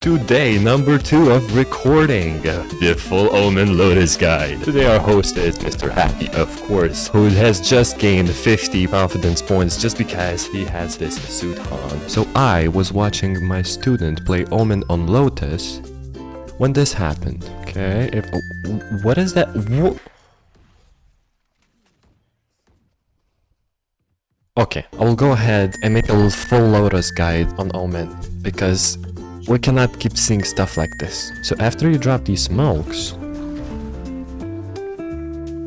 Today, number 2 of recording the full Omen Lotus guide. Today our host is Mr. Happy, of course, who has just gained 50 confidence points just because he has this suit on. So I was watching my student play Omen on Lotus when this happened. Okay, what is that? Okay, I will go ahead and make a little full Lotus guide on Omen because we cannot keep seeing stuff like this. So after you drop these smokes,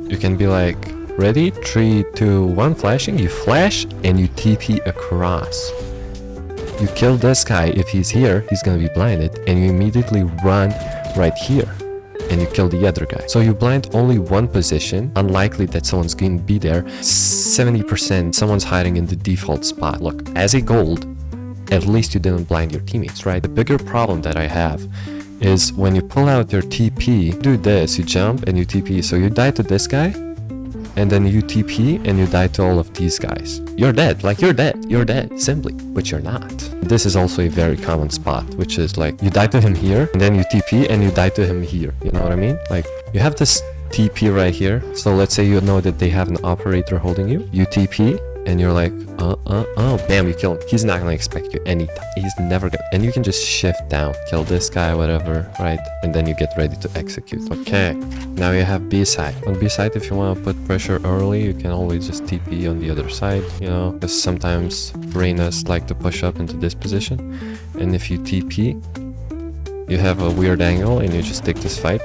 you can be like, ready, 3, 2, 1, flashing. You flash and you TP across. You kill this guy. If he's here, he's gonna be blinded, and you immediately run right here and you kill the other guy. So you blind only one position, unlikely that someone's gonna be there. 70% someone's hiding in the default spot. Look, as a gold, at least you didn't blind your teammates, right? The bigger problem that I have is when you pull out your TP, do this, you jump and you TP. So you die to this guy, and then you TP and you die to all of these guys. You're dead, like you're dead, simply, but you're not. This is also a very common spot, which is like, you die to him here, and then you TP and you die to him here, you know what I mean? Like, you have this TP right here, so let's say you know that they have an operator holding you, you TP, and you're like, bam, you kill him. He's not gonna expect you anytime. He's never gonna, and you can just shift down, kill this guy, whatever, right? And then you get ready to execute. Okay, now you have B side. On B side, if you want to put pressure early, you can always just TP on the other side, you know, because sometimes Reynas like to push up into this position. And if you TP, you have a weird angle and you just take this fight.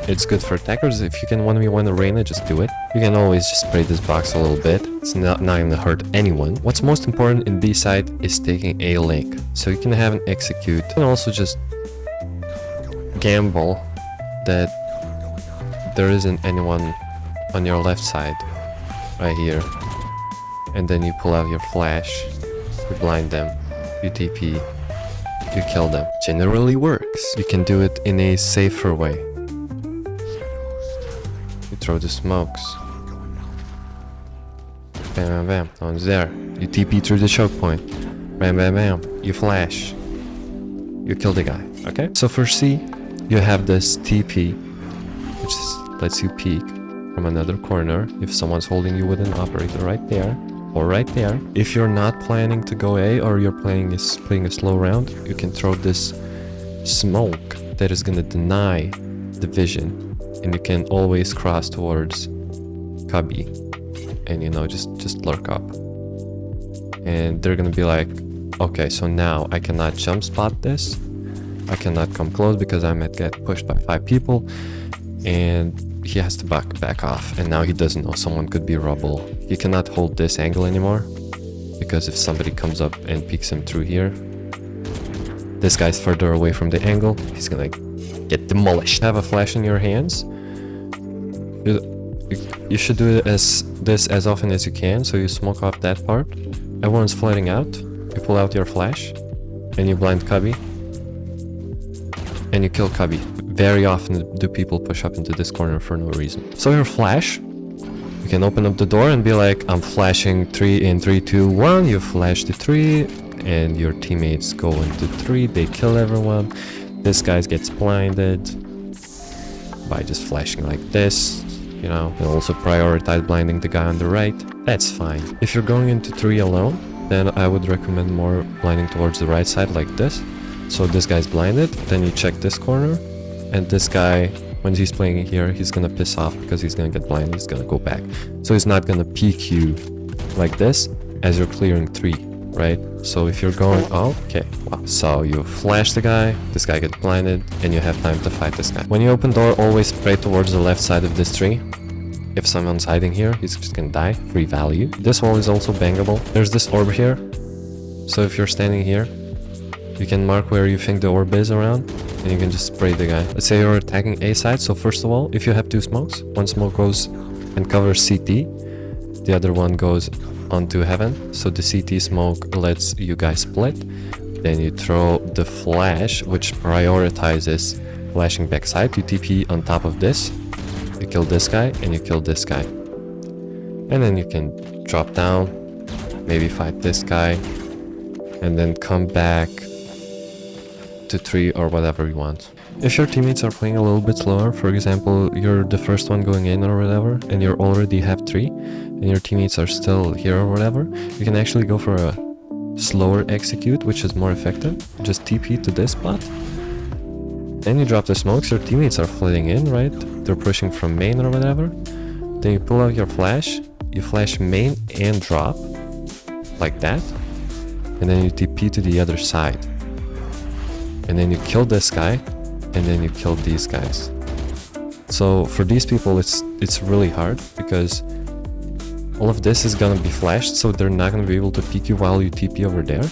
It's good for attackers. If you can 1v1 a Reyna, just do it. You can always just spray this box a little bit. It's not gonna hurt anyone. What's most important in B side is taking a link. So you can have an execute. You can also just gamble that there isn't anyone on your left side, right here. And then you pull out your flash, you blind them, you TP, you kill them. Generally works. You can do it in a safer way. You throw the smokes. Bam, bam, bam. No one's there. You TP through the choke point. Bam, bam, bam. You flash. You kill the guy. Okay? So for C, you have this TP, which lets you peek from another corner if someone's holding you with an operator right there or right there. If you're not planning to go A or you're playing a slow round, you can throw this smoke that is gonna deny the vision. And you can always cross towards cubby and, you know, just lurk up. And they're gonna be like, okay, so now I cannot jump spot this. I cannot come close because I might get pushed by 5 people. And he has to back off. And now he doesn't know someone could be rubble. He cannot hold this angle anymore because if somebody comes up and peeks him through here, this guy's further away from the angle. He's gonna get demolished. Have a flash in your hands. You should do it as often as you can, so you smoke off that part. Everyone's flooding out. You pull out your flash and you blind cubby and you kill cubby. Very often do people push up into this corner for no reason. So your flash, you can open up the door and be like, I'm flashing 3 in 3, 2, 1. You flash the 3 and your teammates go into 3. They kill everyone. This guy gets blinded by just flashing like this, you know. And also prioritize blinding the guy on the right. That's fine. If you're going into 3 alone, then I would recommend more blinding towards the right side like this. So this guy's blinded, then you check this corner, and this guy, when he's playing here, he's gonna piss off because he's gonna get blinded, he's gonna go back. So he's not gonna peek you like this as you're clearing 3. Right? So if you're going, oh, okay, wow. So you flash the guy, this guy gets blinded, and you have time to fight this guy. When you open door, always spray towards the left side of this tree. If someone's hiding here, he's just gonna die. Free value. This wall is also bangable. There's this orb here. So if you're standing here, you can mark where you think the orb is around, and you can just spray the guy. Let's say you're attacking A side, so first of all, if you have 2 smokes, one smoke goes and covers CT, the other one goes onto heaven, so the CT smoke lets you guys split. Then you throw the flash, which prioritizes flashing backside. You TP on top of this, you kill this guy and you kill this guy, and then you can drop down, maybe fight this guy, and then come back to 3 or whatever you want. If your teammates are playing a little bit slower, for example, you're the first one going in or whatever, and you already have 3, and your teammates are still here or whatever, you can actually go for a slower execute, which is more effective. Just TP to this spot, and you drop the smokes, your teammates are flooding in, right? They're pushing from main or whatever. Then you pull out your flash, you flash main and drop, like that, and then you TP to the other side. And then you kill this guy, and then you kill these guys. So for these people it's really hard, because all of this is gonna be flashed, so they're not gonna be able to peek you while you TP over there.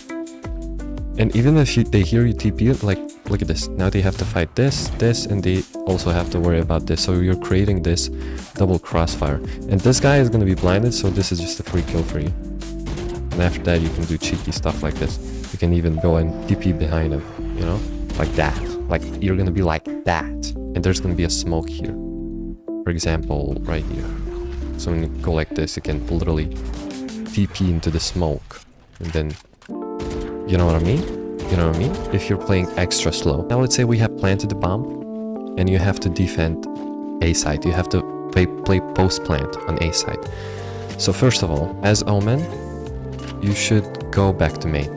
And even if they hear you TP, like, look at this, now they have to fight this, and they also have to worry about this, so you're creating this double crossfire. And this guy is gonna be blinded, so this is just a free kill for you. And after that you can do cheeky stuff like this. You can even go and TP behind him, you know, like that. Like, you're gonna be like that, and there's gonna be a smoke here, for example, right here. So when you go like this, you can literally TP into the smoke, and then, you know what I mean? You know what I mean? If you're playing extra slow. Now let's say we have planted the bomb, and you have to defend A side. You have to play post plant on A side. So first of all, as Omen, you should go back to main,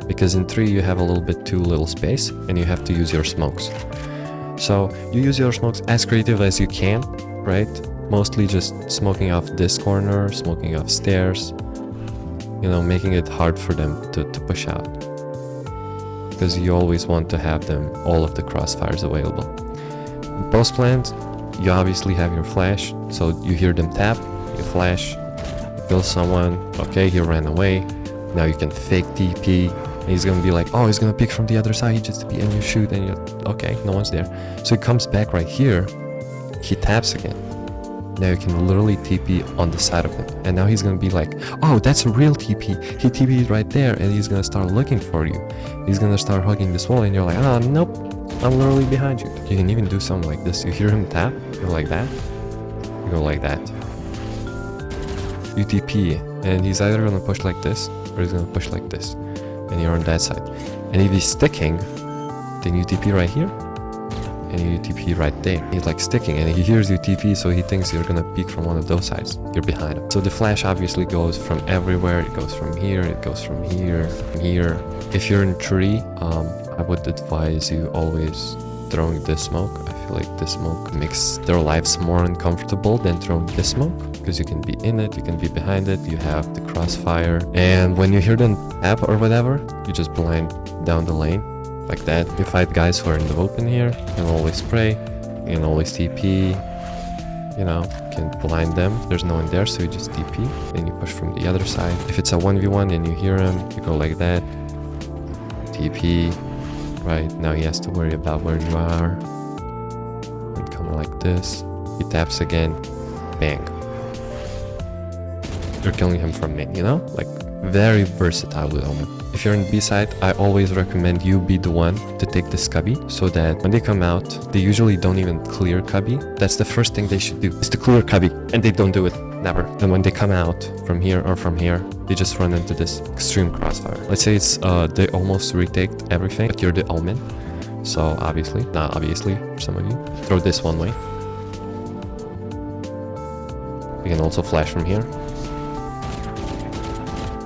because in 3 you have a little bit too little space, and you have to use your smokes. So you use your smokes as creative as you can, right? Mostly just smoking off this corner, smoking off stairs, you know, making it hard for them to push out, because you always want to have them, all of the crossfires available. In post plant, you obviously have your flash, so you hear them tap, you flash, kill someone, okay, he ran away, now you can fake TP, and he's gonna be like, oh, he's gonna pick from the other side, he just TP, and you shoot, and you're, okay, no one's there. So he comes back right here, he taps again. Now you can literally TP on the side of him, and now he's gonna be like, oh, that's a real TP, he TP'd right there, and he's gonna start looking for you. He's gonna start hugging this wall, and you're like, oh, nope, I'm literally behind you. You can even do something like this. You hear him tap, you go like that, you go like that. You TP, and he's either gonna push like this, or he's gonna push like this, and you're on that side. And if he's sticking, then you TP right here, and you TP right there. He's like sticking, and he hears you TP, so he thinks you're gonna peek from one of those sides. You're behind him. So the flash obviously goes from everywhere. It goes from here, it goes from here, from here. If you're in tree, I would advise you always throwing this smoke. I feel like this smoke makes their lives more uncomfortable than throwing this smoke, because you can be in it, you can be behind it, you have the crossfire, and when you hear them tap or whatever, you just blind down the lane like that. You fight guys who are in the open here, you can always spray, you can always TP, you know, you can blind them. There's no one there, so you just TP, then you push from the other side. If it's a 1v1 and you hear him, you go like that, TP, right, now he has to worry about where you are, and come like this, he taps again, bang. You're killing him from main, you know, like, very versatile with Omen. If you're in B side, I always recommend you be the one to take this cubby, so that when they come out, they usually don't even clear cubby. That's the first thing they should do, is to clear cubby, and they don't do it, never. And when they come out from here or from here, they just run into this extreme crossfire. Let's say it's they almost retake everything, but you're the Omen, so obviously, not obviously for some of you, throw this one way. You can also flash from here.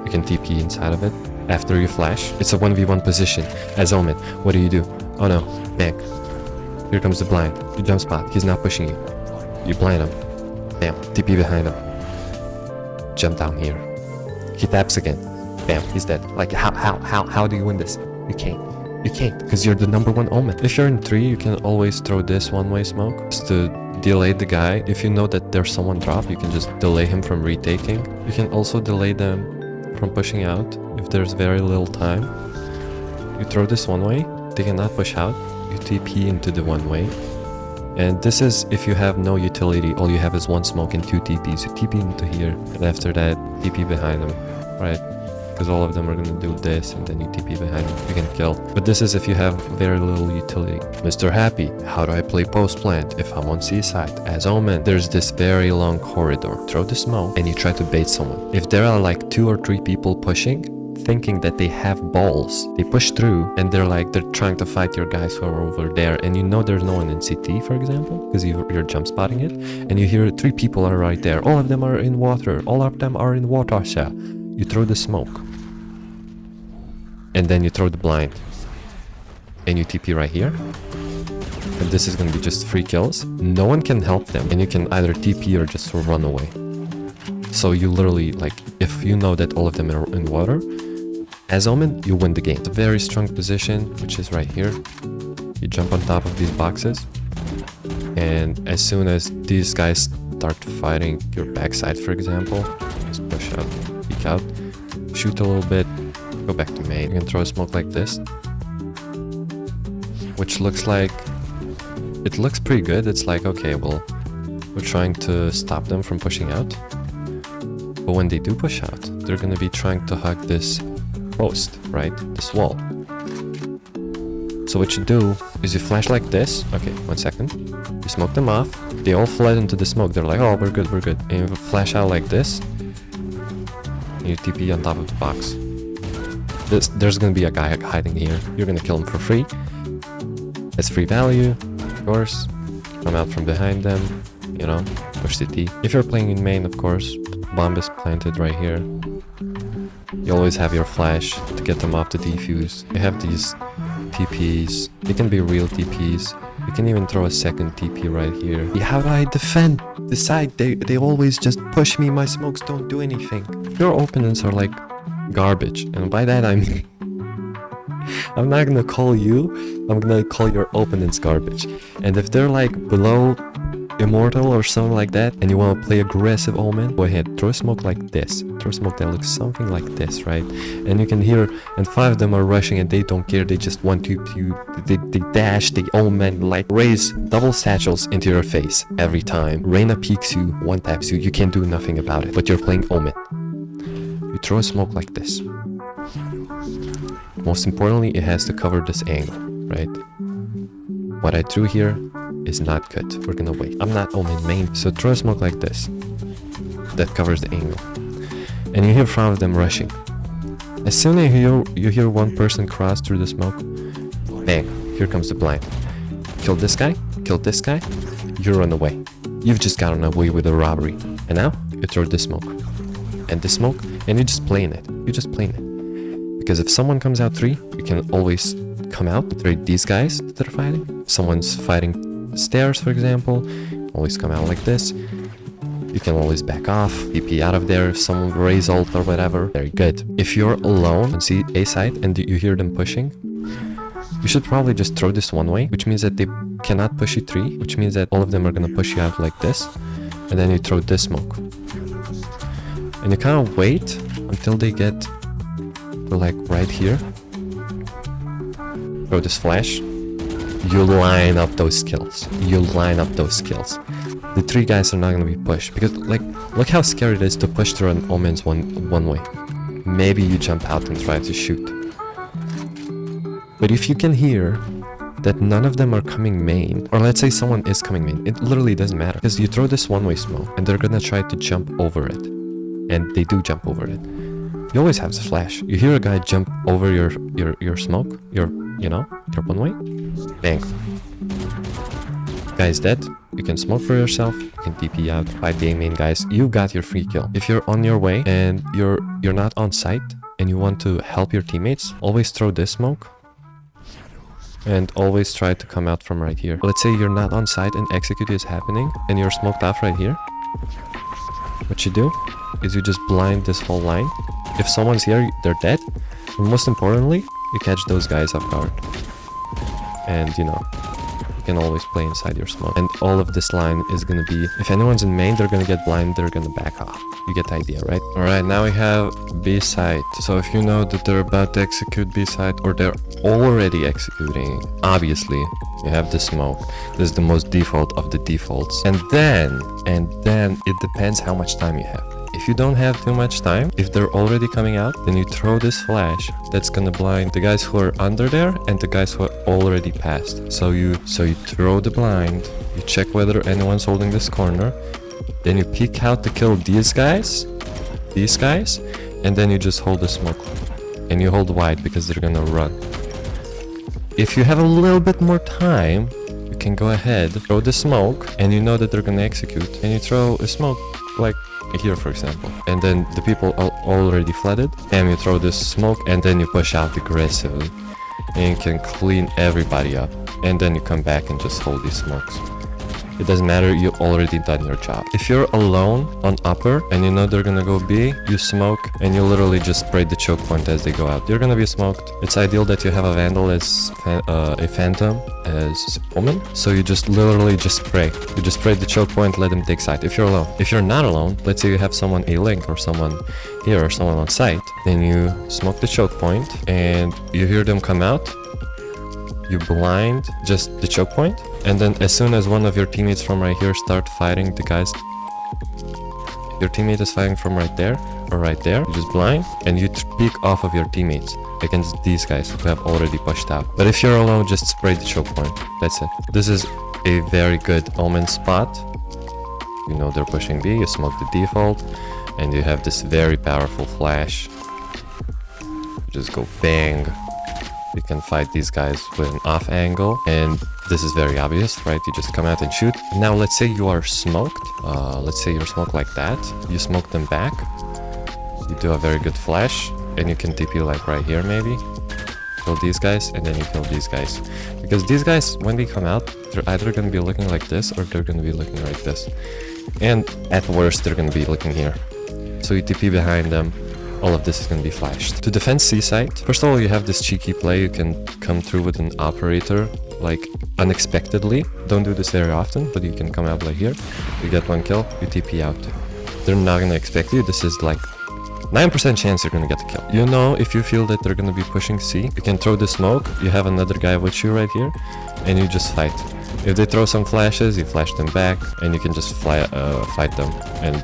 You can TP inside of it. After you flash, it's a 1v1 position. As Omen, what do? Oh no, bang. Here comes the blind. You jump spot, he's not pushing you. You blind him. Bam, TP behind him. Jump down here. He taps again. Bam, he's dead. Like, how do you win this? You can't. You can't, because you're the #1 Omen. If you're in 3, you can always throw this one-way smoke, just to delay the guy. If you know that there's someone drop, you can just delay him from retaking. You can also delay them from pushing out if there's very little time. You throw this one way, they cannot push out, you TP into the one way. And this is if you have no utility, all you have is one smoke and 2 TPs. You TP into here, and after that TP behind them, right? Because all of them are gonna do this, and then you TP behind them, you can kill. But this is if you have very little utility. Mr. Happy, how do I play post plant if I'm on C side? As Omen, there's this very long corridor. Throw the smoke and you try to bait someone. If there are like 2 or 3 people pushing, thinking that they have balls. They push through and they're trying to fight your guys who are over there, and you know there's no one in CT, for example, because you're jump spotting it, and you hear 3 people are right there. All of them are in water. All of them are in water, sir. You throw the smoke. And then you throw the blind. And you TP right here. And this is gonna be just 3 kills. No one can help them. And you can either TP or just run away. So you literally, like, if you know that all of them are in water, as Omen, you win the game. It's a very strong position, which is right here. You jump on top of these boxes. And as soon as these guys start fighting your backside, for example, just push out, peek out, shoot a little bit, go back to main. You can throw a smoke like this, which looks like, it looks pretty good. It's like, okay, well, we're trying to stop them from pushing out. But when they do push out, they're gonna be trying to hug this post, right? This wall. So what you do is you flash like this. Okay, 1 second. You smoke them off. They all fled into the smoke. They're like, oh, we're good, we're good. And you flash out like this. And you TP on top of the box. There's gonna be a guy hiding here. You're gonna kill him for free. That's free value, of course. Come out from behind them, you know, push CT. If you're playing in main, of course, bomb is planted right here. You always have your flash to get them off the defuse. You have these TPs. They can be real TPs. You can even throw a second TP right here. How do I defend the side? They always just push me. My smokes don't do anything. Your opponents are like garbage. And by that I mean, I'm not gonna call you, I'm gonna call your opponents garbage. And if they're like below Immortal or something like that, and you want to play aggressive Omen, go ahead, throw a smoke like this. Throw a smoke that looks something like this, right? And you can hear, and 5 of them are rushing and they don't care, they just want to, they dash, they Omen, like raise double satchels into your face every time. Reyna peeks you, one taps you, you can't do nothing about it, but you're playing Omen. You throw a smoke like this. Most importantly, it has to cover this angle, right? What I threw here is not good. We're gonna wait. I'm not Omen main, so throw a smoke like this. That covers the angle. And you hear 5 of them rushing. As soon as you hear one person cross through the smoke, bang, here comes the blind. Kill this guy, you run away. You've just gotten away with a robbery. And now, you throw this smoke. And this smoke, and you're just playing it. You're just playing it. Because if someone comes out 3, you can always come out, trade these guys that are fighting. Someone's fighting stairs, for example, always come out like this. You can always back off, TP out of there if someone raise ult or whatever. Very good. If you're alone and see A side and you hear them pushing, you should probably just throw this one way, which means that they cannot push you 3, which means that all of them are gonna push you out like this, and then you throw this smoke. And you kind of wait until they get to like right here. Throw this flash. You line up those kills. You line up those kills. The 3 guys are not gonna be pushed because, like, look how scary it is to push through an Omen's one way. Maybe you jump out and try to shoot. But if you can hear that none of them are coming main, or let's say someone is coming main, it literally doesn't matter because you throw this one-way smoke and they're gonna try to jump over it, and they do jump over it. You always have the flash. You hear a guy jump over your smoke, your one way, bang. Guy's dead. You can smoke for yourself. You can TP out. Fight game main, guys. You got your free kill. If you're on your way and you're not on site and you want to help your teammates, always throw this smoke. And always try to come out from right here. Let's say you're not on site and execute is happening and you're smoked off right here. What you do is you just blind this whole line. If someone's here, they're dead. And most importantly, you catch those guys off guard. And you can always play inside your smoke. And all of this line is gonna be, if anyone's in main, they're gonna get blind, they're gonna back off. You get the idea, right? Alright, now we have B side. So if you know that they're about to execute B side, or they're already executing, obviously, you have the smoke. This is the most default of the defaults. And then it depends how much time you have. If you don't have too much time, if they're already coming out, then you throw this flash that's gonna blind the guys who are under there and the guys who are already passed. So you throw the blind, you check whether anyone's holding this corner, then you peek out to kill these guys, and then you just hold the smoke. and you hold wide because they're gonna run. If you have a little bit more time, you can go ahead, throw the smoke, and you know that they're gonna execute, and you throw a smoke like here, for example, and then the people are already flooded, and you throw this smoke, and then you push out aggressively, and you can clean everybody up, and then you come back and just hold these smokes. It doesn't matter, you already done your job. If you're alone on upper and you know they're gonna go B, you smoke and you literally just spray the choke point as they go out. You're gonna be smoked. It's ideal that you have a Vandal as a Phantom as Omen, so you just literally just spray. You just spray the choke point, let them take site if you're alone. If you're not alone, let's say you have someone A-Link or someone here or someone on site, then you smoke the choke point and you hear them come out. You blind just the choke point, and then as soon as one of your teammates from right here start fighting the guys, your teammate is fighting from right there or right there, you just blind and you peek off of your teammates against these guys who have already pushed out. But if you're alone, just spray the choke point. That's it. This is a very good Omen spot. You know they're pushing B, you smoke the default, and you have this very powerful flash. You just go bang. You can fight these guys with an off angle, and this is very obvious, right? You just come out and shoot. Now let's say you are smoked. Let's say you're smoked like that. You smoke them back. You do a very good flash, and you can TP like right here maybe. Kill these guys, and then you kill these guys. Because these guys, when they come out, they're either going to be looking like this, or they're going to be looking like this. And at worst, they're going to be looking here. So you TP behind them. All of this is going to be flashed. To defend C site, first of all, you have this cheeky play. You can come through with an operator, like unexpectedly. Don't do this very often, but you can come out like here. You get one kill, you TP out. They're not going to expect you. This is like 9% chance you're going to get the kill. You know, if you feel that they're going to be pushing C, you can throw the smoke. You have another guy with you right here, and you just fight. If they throw some flashes, you flash them back, and you can just fight them. And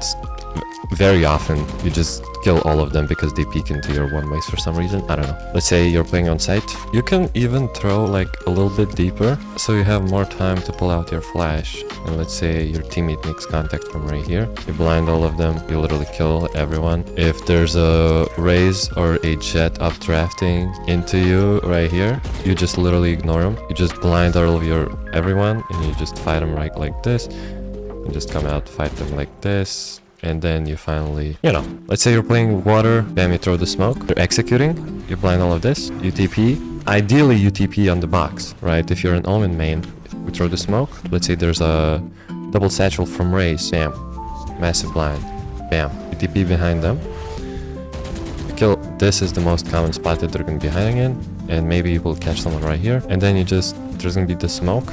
very often you just kill all of them because they peek into your one ways for some reason. I don't know. Let's say you're playing on site. You can even throw like a little bit deeper so you have more time to pull out your flash. And let's say your teammate makes contact from right here. You blind all of them. You literally kill everyone. If there's a raise or a jet updrafting into you right here, you just literally ignore them. You just blind all of everyone and you just fight them right like this. You just come out, fight them like this. And then you finally, you know, let's say you're playing water, bam, you throw the smoke, you're executing, you blind all of this, you TP. Ideally, you TP on the box, right? If you're an Omen main, we throw the smoke. Let's say there's a double satchel from raise, bam, massive blind, bam, you TP behind them. You kill, this is the most common spot that they're going to be hiding in, and maybe you will catch someone right here. And then you just, there's going to be the smoke.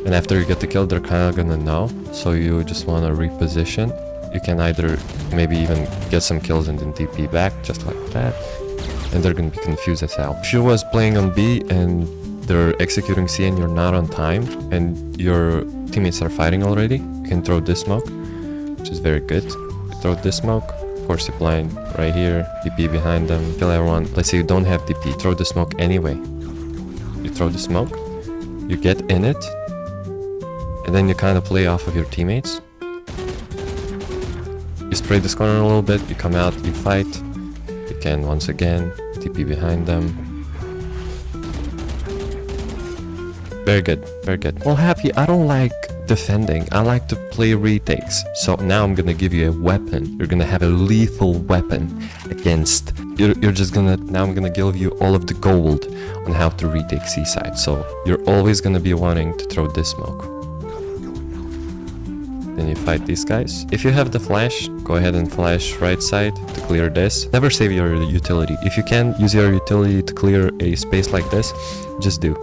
And after you get the kill, they're kind of gonna know. So you just want to reposition. You can either maybe even get some kills and then TP back, just like that. And they're gonna be confused as hell. If you was playing on B and they're executing C and you're not on time, and your teammates are fighting already, you can throw this smoke, which is very good. You throw this smoke, of course you blind right here, TP behind them, kill everyone. Let's say you don't have TP, throw the smoke anyway. You throw the smoke, you get in it, and then you kind of play off of your teammates. You spray this corner a little bit, you come out, you fight. You can once again TP behind them. Very good, very good. Well, Happy, I don't like defending. I like to play retakes. So now I'm gonna give you a weapon. You're gonna have a lethal weapon against... You're just gonna... Now I'm gonna give you all of the gold on how to retake C-side. So you're always gonna be wanting to throw this smoke. Then you fight these guys. If you have the flash, go ahead and flash right side to clear this. Never save your utility. If you can use your utility to clear a space like this, just do.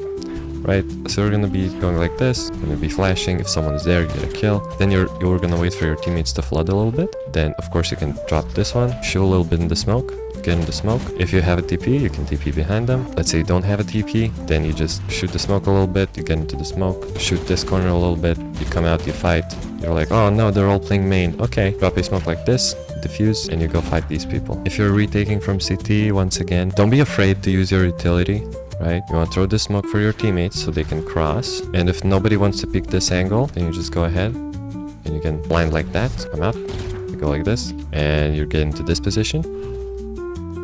Right? So you're gonna be going like this, you're gonna be flashing. If someone is there, you get a kill. Then you're gonna wait for your teammates to flood a little bit. Then of course you can drop this one, shoot a little bit in the smoke, get in the smoke. If you have a TP, you can TP behind them. Let's say you don't have a TP, then you just shoot the smoke a little bit, you get into the smoke, shoot this corner a little bit, you come out, you fight. You're like, oh no, they're all playing main. Okay, drop a smoke like this, defuse, and you go fight these people. If you're retaking from CT, once again, don't be afraid to use your utility. Right? You want to throw this smoke for your teammates so they can cross. And if nobody wants to pick this angle, then you just go ahead and you can blind like that. Come out, you go like this, and you get into this position.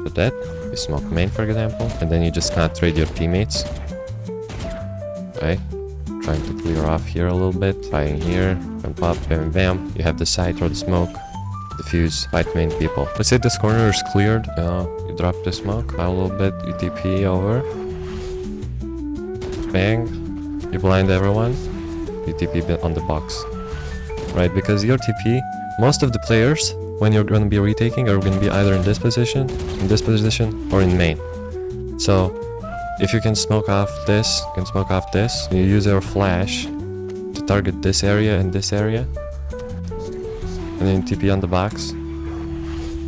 Put that, You smoke main, for example, and then you just kind of trade your teammates. Okay, trying to clear off here a little bit, fighting here, jump up, bam, bam. You have the side or the smoke, defuse, fight main people. Let's say this corner is cleared. You drop the smoke out a little bit, you TP over, bang, you blind everyone, you TP on the box, right? Because your TP, most of the players, when you're going to be retaking, are going to be either in this position, or in main. So if you can smoke off this, you can smoke off this, you use your flash to target this area and this area, and then you TP on the box.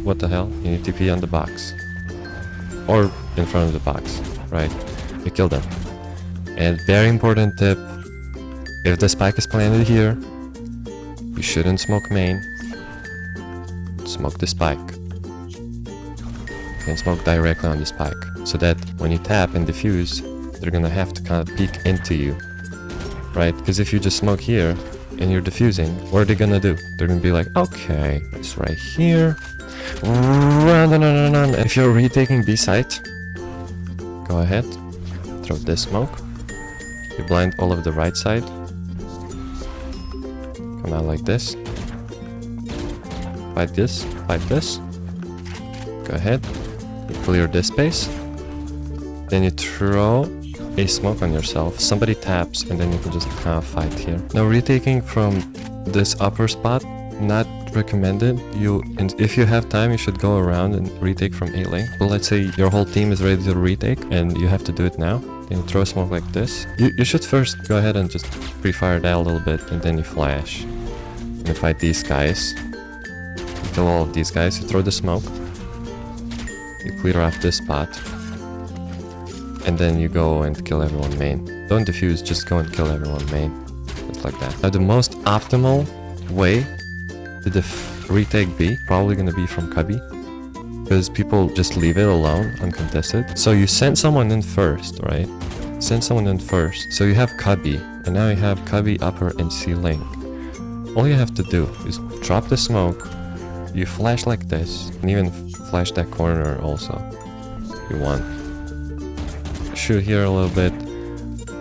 What the hell? You need TP on the box, or in front of the box, right? You kill them. And very important tip, if the spike is planted here, you shouldn't smoke main. Smoke the spike. You can smoke directly on the spike, so that when you tap and defuse, they're gonna have to kind of peek into you, right? Because if you just smoke here and you're defusing, what are they gonna do? They're gonna be like, okay, it's right here. Run. If you're retaking B site, go ahead, throw this smoke. You blind all of the right side. Come out like this. Fight this, fight this. Go ahead, you clear this space. Then you throw a smoke on yourself. Somebody taps, and then you can just kind of fight here. Now retaking from this upper spot, not recommended. And if you have time, you should go around and retake from A lane. But let's say your whole team is ready to retake, and you have to do it now. Then you throw a smoke like this. You should first go ahead and just pre-fire that a little bit, and then you flash. And you fight these guys. You kill all of these guys, you throw the smoke. You clear off this spot. And then you go and kill everyone main. Don't defuse, just go and kill everyone main. Just like that. Now the most optimal way to retake B, probably gonna be from cubby. Because people just leave it alone, uncontested. So you send someone in first, right? Send someone in first. So you have cubby, and now you have cubby, upper, and C link. All you have to do is drop the smoke, you flash like this, and even flash that corner also, if you want. Shoot here a little bit,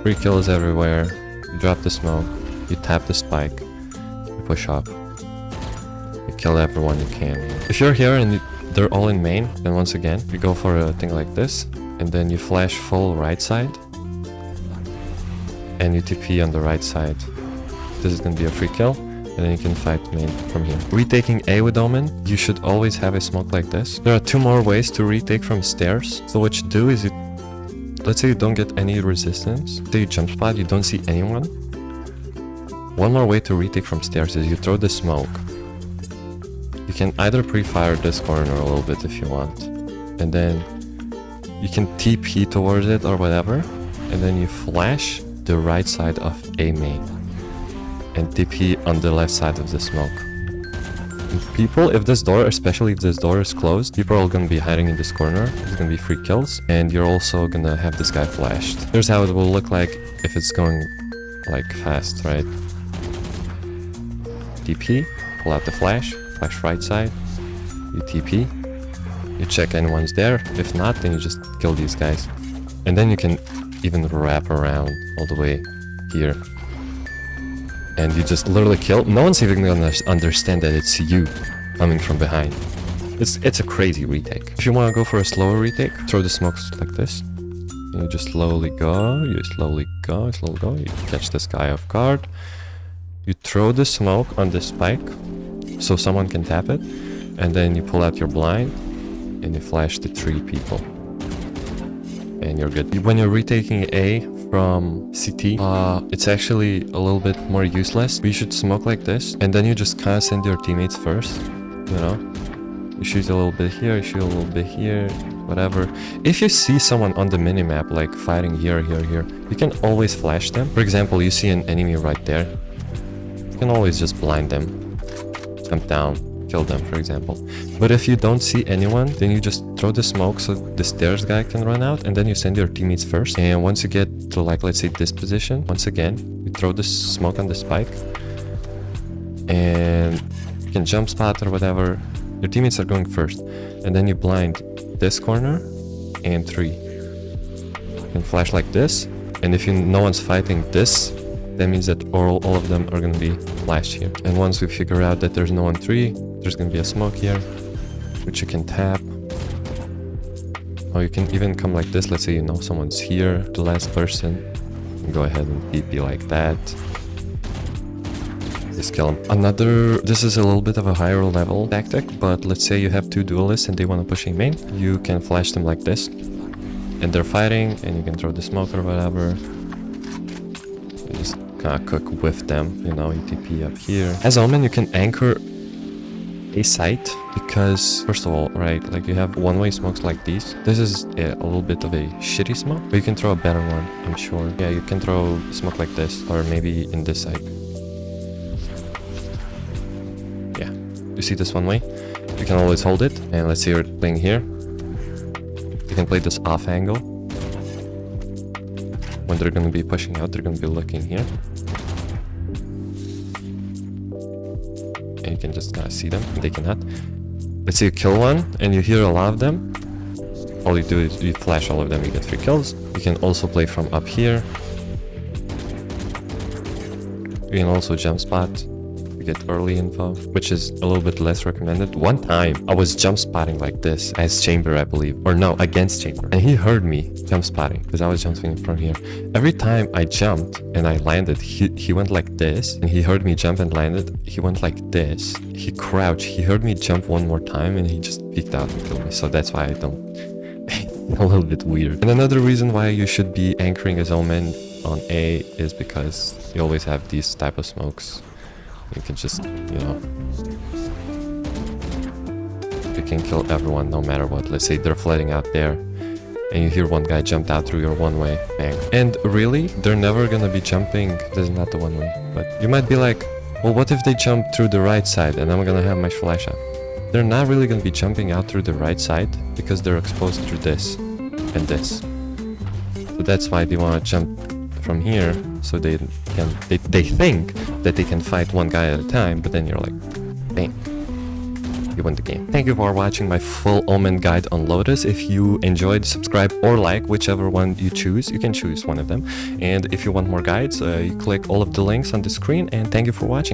free kills everywhere, you drop the smoke, you tap the spike, you push up, you kill everyone you can. If you're here and they're all in main, then once again, you go for a thing like this, and then you flash full right side, and you TP on the right side. This is gonna be a free kill, and then you can fight main from here. Retaking A with Omen, you should always have a smoke like this. There are two more ways to retake from stairs. So what you do is let's say you don't get any resistance. Say you jump spot, you don't see anyone. One more way to retake from stairs is you throw the smoke. You can either pre-fire this corner a little bit if you want, and then you can TP towards it or whatever, and then you flash the right side of A main and TP on the left side of the smoke. And people, if this door, especially if this door is closed, people are gonna be hiding in this corner. There's gonna be free kills, and you're also gonna have this guy flashed. Here's how it will look like if it's going like fast, right? TP, pull out the flash right side, you TP, you check anyone's there. If not, then you just kill these guys. And then you can even wrap around all the way here. And you just literally kill. No one's even gonna understand that it's you coming from behind. It's a crazy retake. If you want to go for a slower retake, throw the smokes like this. And you just slowly go, you catch this guy off guard. You throw the smoke on the spike so someone can tap it, and then you pull out your blind and you flash the 3 people. And you're good. When you're retaking A from CT, it's actually a little bit more useless. You should smoke like this, and then you just kind of send your teammates first, you know? You shoot a little bit here, you shoot a little bit here, whatever. If you see someone on the minimap, like fighting here, you can always flash them. For example, you see an enemy right there. You can always just blind them. Jump down, kill them, for example. But if you don't see anyone, then you just throw the smoke so the stairs guy can run out, and then you send your teammates first. And once you get to, like, let's say this position, once again, you throw the smoke on the spike, and you can jump spot or whatever. Your teammates are going first, and then you blind this corner, and 3. You can flash like this, and if no one's fighting this, that means that all of them are gonna be flashed here. And once we figure out that there's no one 3, there's gonna be a smoke here, which you can tap. Or you can even come like this. Let's say you know someone's here, the last person. You can go ahead and TP like that. Just kill him. This is a little bit of a higher level tactic, but let's say you have 2 duelists and they want to push a main. You can flash them like this. And they're fighting, and you can throw the smoke or whatever. You just kind of cook with them, you know, you TP up here. As Omen, you can anchor a site because, first of all, right, like you have one-way smokes like these. This is a little bit of a shitty smoke, but you can throw a better one, I'm sure. Yeah, you can throw smoke like this, or maybe in this side. Yeah, you see this one way? You can always hold it, and let's say you're playing here. You can play this off angle. When they're gonna be pushing out, they're gonna be looking here. And you can just kind of see them, they cannot. Let's say you kill one and you hear a lot of them. All you do is you flash all of them, you get 3 kills. You can also play from up here. You can also jump spot. You get early info, which is a little bit less recommended. One time I was jump spotting like this as Chamber, I believe, or no, against Chamber, and he heard me jump spotting because I was jumping from here. Every time I jumped and I landed, he went like this, and he heard me jump and landed. He went like this. He crouched. He heard me jump one more time, and he just peeked out and killed me. So that's why I don't. A little bit weird. And another reason why you should be anchoring as Omen on A is because you always have these type of smokes. You can just, you know, you can kill everyone no matter what. Let's say they're flooding out there and you hear one guy jumped out through your one-way, bang. And really, they're never gonna be jumping. This is not the one-way, but you might be like, well, what if they jump through the right side and I'm gonna have my flash out? They're not really gonna be jumping out through the right side because they're exposed through this and this. So that's why they wanna jump from here, so they think that they can fight one guy at a time, but then you're like, bang, you win the game. Thank you for watching my full Omen guide on Lotus. If you enjoyed, subscribe or like, whichever one you choose. You can choose one of them. And if you want more guides, you click all of the links on the screen, and thank you for watching.